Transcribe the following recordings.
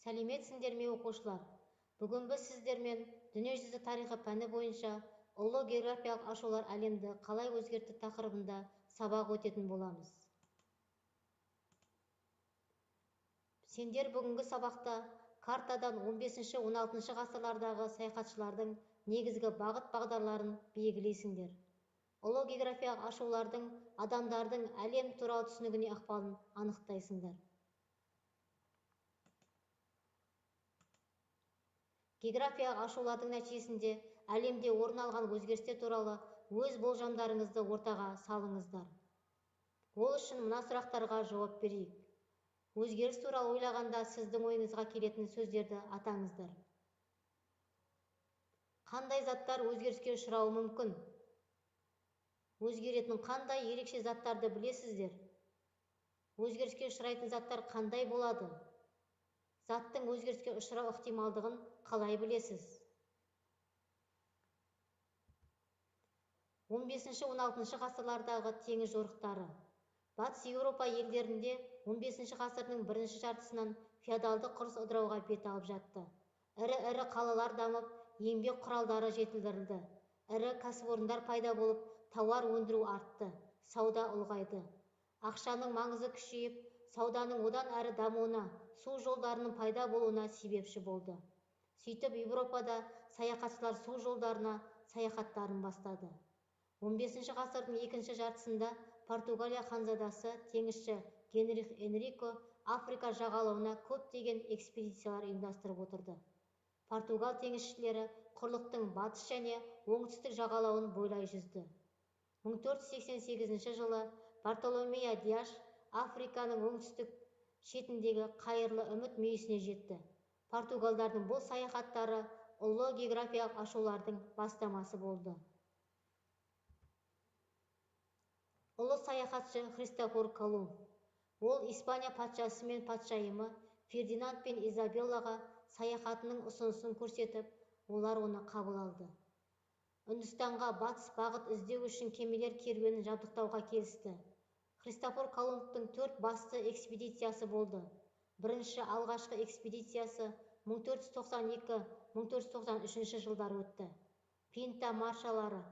Сәлеметсіңдер ме оқушылар? Бүгін біз сіздермен дүниежүзі тарихы пәні бойынша ұлы географиялық ашулар әлемді қалай өзгертті тақырыбында сабақ өтетін боламыз. Сендер бүгінгі сабақта картадан 15-16 ғасырлардағы саяхатшылардың негізгі бағыт-бағдарларын белгілейсіңдер. Ұлы географиялық ашулардың адамдардың әлем туралы түсінігіне ықпалын анықтайсыңдар. Географиялық ашулардың нәтижесінде әлемде орын алған өзгерістер туралы өз болжамдарыңызды ортаға салыңыздар. Ол үшін мына сұрақтарға жауап берейік. Өзгеріс туралы ойлағанда сіздің ойыңызға келетін сөздерді атаңыздар. Қандай заттар өзгеріске ұшырауы мүмкін? Өзгеретін қандай ерекше заттарды білесіздер? Өзгеріске ұшырайтын заттар қандай болады? Заттың өзгеріске ұшырау ықтималдығын қалай білесіз? 15-16 ғасырлардағы теңіз жорықтары. Батыс Еуропа елдерінде 15 ғасырдың бірінші жартысынан феодалдық құрылыс ыдырауға бет алып жатты. Ірі қалалар дамып, еңбек құралдары жетілдірілді. Ірі кәсіпорындар пайда болып, тауар өндіру артты, сауда ұлғайды. Ақшаның маңызы күшейіп, сауданың одан әрі дамуына, су жолдарының пайда болуына себепші болды. Сөйтіп, Еуропада саяхатшылар су жолдарына саяхаттарын бастады. 15 ғасырдың екінші жартысында Португалия ханзадасы теңізші Генрих Энрико Африка жағалауына көптеген экспедициялар ұйымдастырып отырды. Португал теңізшілері құрлықтың батыс және оңтүстік жағалауын бойлай жүзді. 1488 жылы Бартоломея Диаш Африканың оңтүстік шетіндегі қайырлы үміт мүйісіне жетті. Португалдардың бұл саяхаттары ұлы географиялық ашулардың бастамасы болды. Ұлы саяхатшы Христофор Колумб. Ол Испания патшасы мен патшайымы Фердинанд пен Изабеллаға саяхатының ұсынысын көрсетіп, олар оны қабыл алды. Үндістанға батыс бағыт іздеу үшін кемелер керуенін жабдықтауға келісті. Христофор Колумбтың 4 басты экспедициясы болды. Бірінші алғашқы экспедициясы 1492-1493 жылдар өтті. Пинта маршалары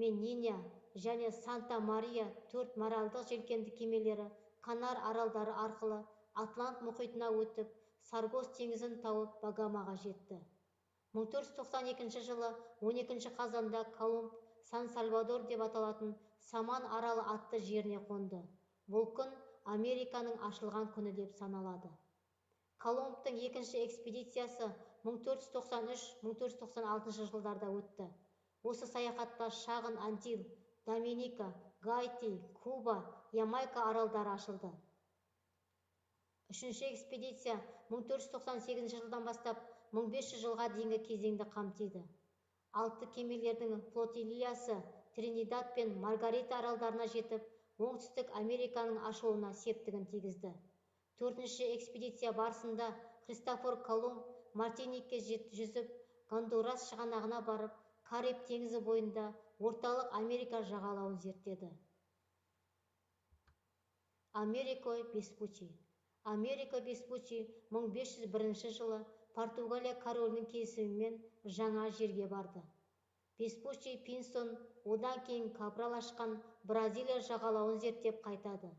мен Ниня және Санта Мария 4 маралдық желкенді кемелері Канар аралдары арқылы Атлант мұхитына өтіп, Саргос теңізін тауып Багамаға жетті. 1492 жылы 12 қазанда Колумб Сан-Сальвадор деп аталатын Саман аралы атты жеріне қонды. Бұл күн Американың ашылған күні деп саналады. Колумбтың екінші экспедициясы 1493-1496 жылдарда өтті. Осы саяхатта Шағын Антил, Доминика, Гайти, Куба, Ямайка аралдары ашылды. Үшінші экспедиция 1498 жылдан бастап 1500 жылға дейінгі кезеңді қамтиды. 6 кемелердің флотилиясы Тринидад пен Маргарита аралдарына жетіп, оңтүстік Американың ашылуына септігін тигізді. 4-ші экспедиция барысында Христофор Колумб Мартиникке жүзіп, Гондурас шығанағына барып, Кариб теңізі бойында орталық Америка жағалауын зерттеді. Америко Веспуччи. Америко Веспуччи 1501 жылы Португалия королінің келісімімен жаңа жерге барды. Веспуччи Пинсон одан кейін Кабрал ашқан Бразилия жағалауын зерттеп қайтады.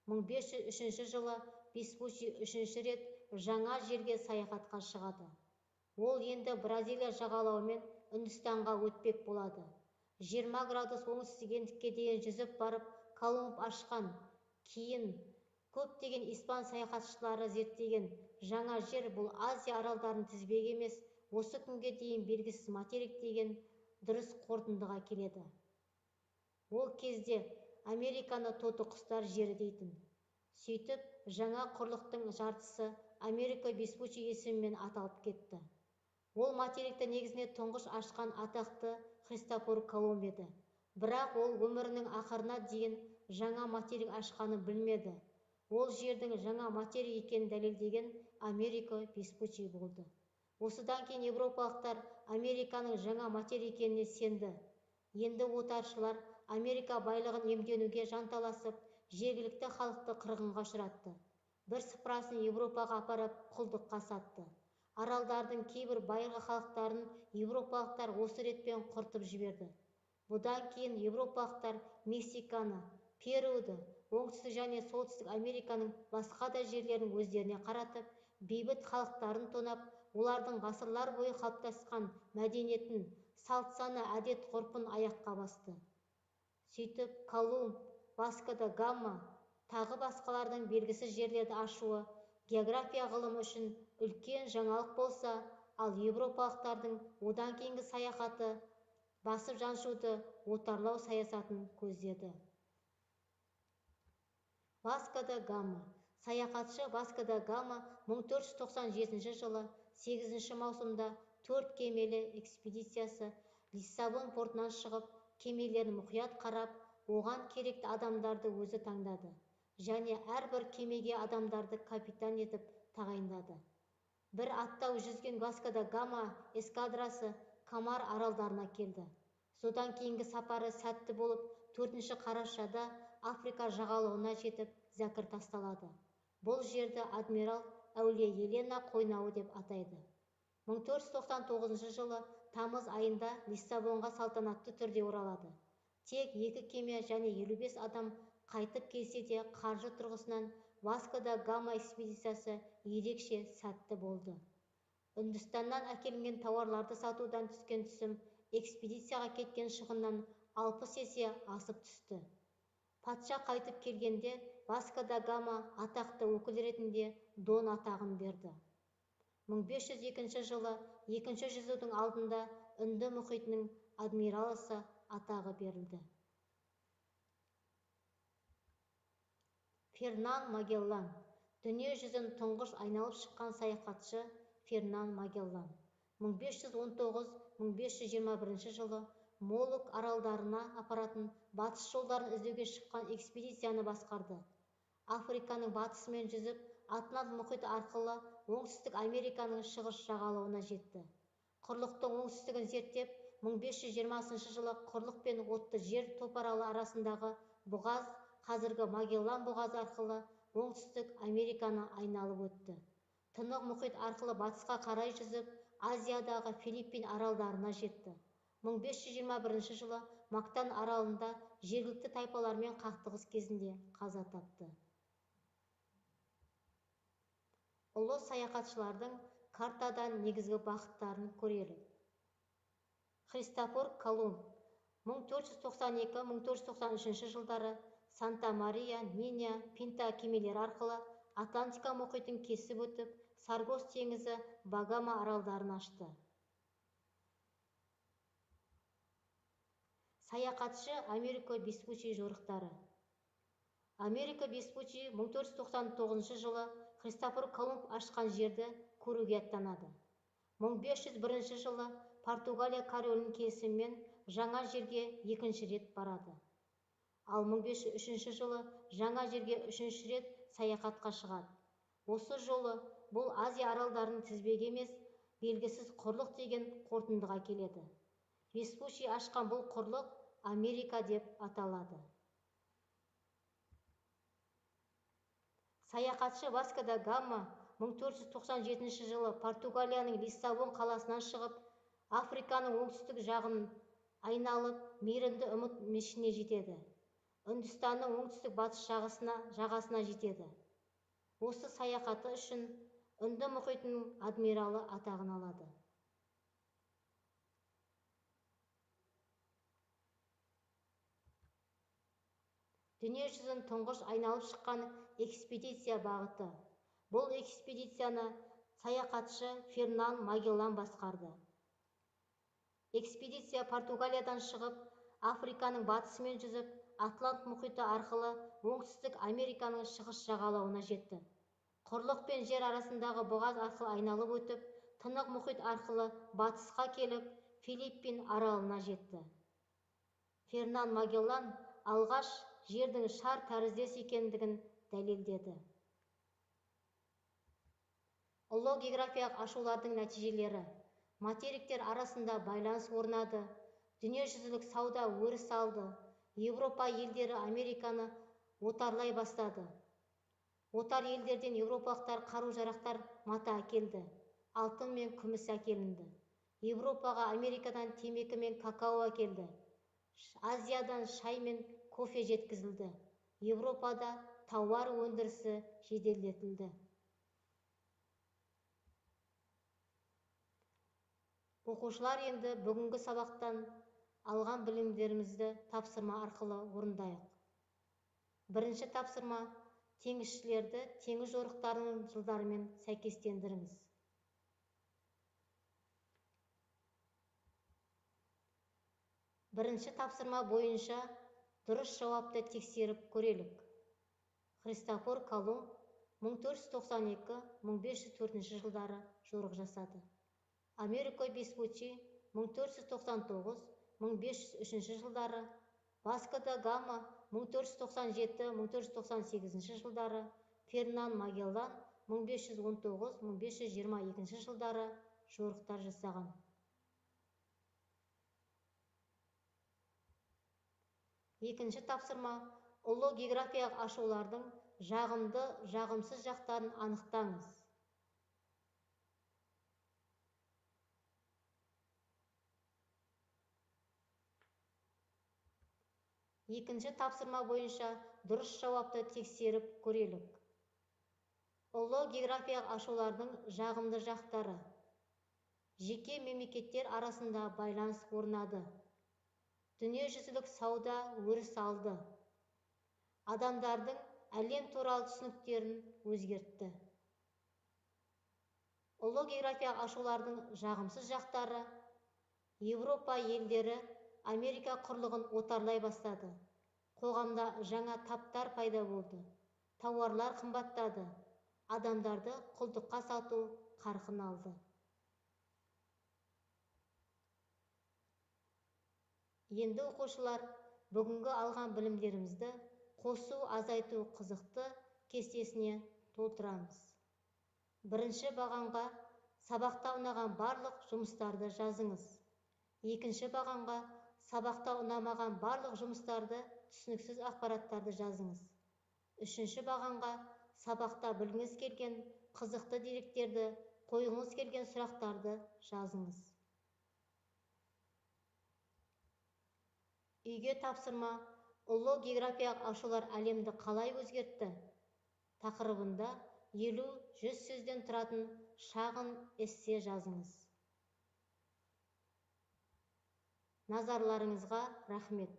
1503 жылы Веспуччи үшінші рет жаңа жерге саяхатқа шығады. Ол енді Бразилия жағалауымен Үндістанға өтпек болады. 20 градус оңтүстік ендікке дейін жүзіп барып, Колумб ашқан, кейін көптеген испан саяхатшылары зерттеген жаңа жер бұл Азия аралдарының тізбегі емес, осы күнге дейін белгісіз материк деген дұрыс қорытындыға келеді. Ол кезде Американы тоты құстар жері дейтін. Сөйтіп, жаңа құрлықтың жартысы Америко Веспуччи есімімен аталып кетті. Ол материкті негізіне тұңғыш ашқан атақты Христофор Колумб еді. Бірақ ол өмірінің ақырына дейін жаңа материк ашқаны білмеді. Ол жердің жаңа материк екенін дәлелдеген Америко Веспуччи болды. Осыдан кейін еуропалықтар Американың жаңа материк екеніне сенді. Енді отаршылар Америка байлығын иемденуге жанталасып, жергілікті халықты қырғынға ұшыратты. бірсыпырасын Европаға апарып құлдыққа сатты. Аралдардың кейбір байырғы халықтарын европалықтар осы ретпен құртып жіберді. Бұдан кейін европалықтар Мексиканы, Перуді, оңтүстік және солтүстік Американың басқа да жерлерін өздеріне қаратып, бейбіт халықтарын тонап, олардың ғасырлар бойы қалыптасқан мәдениетін, салт-сана, әдет-ғұрпын аяққа басты. Сөйтіп, Колумб, Васко да Гама тағы басқалардың белгісіз жерлерді ашуы география ғылымы үшін үлкен жаңалық болса, ал европалықтардың одан кейінгі саяхаты басып жаншуды отарлау саясатын көздеді. Васко да Гама. Саяхатшы Васко да Гама 1497 жылы 8 маусымда 4 кемелі экспедициясы Лиссабон портынан шығып, кемелерін мұқият қарап, оған керекті адамдарды өзі таңдады, және әрбір кемеге адамдарды капитан етіп тағайындады. Бір аттау жүзген Васко да Гама эскадрасы Камар аралдарына келді. Содан кейінгі сапары сәтті болып, 4 қарашада Африка жағалауына жетіп, зәкір тасталады. Бұл жерді адмирал Әулие Елена қойнауы деп атайды. 1499 жылы тамыз айында Лиссабонға салтанатты түрде оралады. Тек 2 кеме және 55 адам қайтып келсе де, қаржы тұрғысынан Васко да Гама экспедициясы ерекше сәтті болды. Үндістаннан әкелінген тауарларды сатудан түскен түсім экспедицияға кеткен шығыннан 60 есе асып түсті. Патша қайтып келгенде Васко да Гама атақты өкіл ретінде Дон атағын берді. 1502 жылы 2-ші жүзудің алдында Үнді мұхитының адмиралысы атағы берілді. Фернан Магеллан. Дүние жүзін тұңғыш айналып шыққан саяхатшы Фернан Магеллан 1519-1521 жылы Молук аралдарына апаратын батыс жолдарын іздеуге шыққан экспедицияны басқарды. Африканың батысымен жүзіп, Атлант мұхиты арқылы оңтүстік Американың шығыс жағалауына жетті. Құрлықтың оңтүстігін зерттеп, 1520 жылы құрлық пен отты жер топаралы арасындағы бұғаз, қазіргі Магеллан бұғазы арқылы оңтүстік Американы айналып өтті. Тынық мұхит арқылы батысқа қарай жүзіп, Азиядағы Филиппин аралдарына жетті. 1521 жылы Мактан аралында жергілікті тайпалармен қақтығыс кезінде қаза тапты. Ұлы саяхатшылардың картадан негізгі бағыттарын көрелік. Христофор Колумб 1492-1493 жылдары Санта-Мария, Ниня, Пинта кемелері арқылы Атлантика мұхитын кесіп өтіп, Саргос теңізі, Багама аралдарын ашты. Саяхатшы Америка Веспуччи жорықтары. Америка Веспуччи 1499 жылы Христофор Колумб ашқан жерді көруге аттанады. 1501 жылы Португалия королінің келісімімен жаңа жерге 2-ші рет барады. Ал 1503 жылы жаңа жерге 3-ші рет саяхатқа шығады. Осы жолы бұл Азия аралдарының тізбегі емес, белгісіз құрлық деген қорытындыға келеді. Веспуччи ашқан бұл құрлық Америка деп аталады. Саяхатшы Васко да Гама 1497 жылы Португалияның Лиссабон қаласынан шығып, Африканың оңтүстік жағын айналып, мейірімді үміт мешітіне жетеді. Үндістанның оңтүстік батыс жағасына жетеді. Осы саяхаты үшін Үнді мұхитының адмиралы атағын алады. Дүние жүзін тұңғыш айналып шыққан экспедиция бағыты. Бұл экспедицияны саяхатшы Фернан Магеллан басқарды. Экспедиция Португалиядан шығып, Африканың батысымен жүзіп, Атлант мұхиты арқылы оңтүстік Американың шығыс жағалауына жетті. Құрлық пен жер арасындағы бұғаз арқылы айналып өтіп, Тынық мұхит арқылы батысқа келіп, Филиппин аралына жетті. Фернан Магеллан алғаш жердің шар тәріздес екендігін дәлелдеді. Ұлы географиялық ашулардың нәтижелері. Материктер арасында байланыс орнады, дүниежүзілік сауда өріс алды, Европа елдері Американы отарлай бастады. Отар елдерден еуропалықтар қару-жарақтар, мата әкелді. Алтын мен күміс әкелінді. Еуропаға Америкадан темекі мен какао әкелді. Азиядан шай мен кофе жеткізілді. Еуропада тауар өндірісі жеделдетілді. Оқушылар енді бүгінгі сабақтан алған білімдерімізді тапсырма арқылы орындайық. Бірінші тапсырма: теңізшілерді теңіз жорықтарының жылдарымен сәйкестендіріңіз. Бірінші тапсырма бойынша дұрыс жауапты тексеріп көрелік. Христофор Колумб 1492-1504 жылдары жорық жасады. Америка Веспуччи 1499-1503 жылдары, Васко да Гама 1497-1498 жылдары, Фернан Магеллан 1519-1522 жылдары жорықтар жасаған. Екінші тапсырма: ұлы географиялық ашулардың жағымды, жағымсыз жақтарын анықтаңыз. Екінші тапсырма бойынша дұрыс жауапты тексеріп көрелік. Ұлы географиялық ашулардың жағымды жақтары: жеке мемлекеттер арасында байланыс орнады. Дүниежүзілік сауда өріс алды. Адамдардың әлем туралы түсініктерін өзгертті. Ұлы географиялық ашулардың жағымсыз жақтары: Еуропа елдері Америка құрлығын отарлай бастады. Қоғамда жаңа таптар пайда болды. Тауарлар қымбаттады. Адамдарды құлдыққа сату қарқын алды. Енді оқушылар бүгінгі алған білімдерімізді қосу, азайту қызықты кестесіне толтырамыз. Бірінші бағанға сабақта ұнаған барлық жұмыстарды жазыңыз. Екінші бағанға сабақта ұнамаған барлық жұмыстарды, түсініксіз ақпараттарды жазыңыз. Үшінші бағанға сабақта білгіңіз келген қызықты деректерді, қойғыңыз келген сұрақтарды жазыңыз. Үйге тапсырма: ұлы географиялық ашулар әлемді қалай өзгертті тақырыбында 50-100 сөзден тұратын шағын эссе жазыңыз. Назарларыңызға рахмет.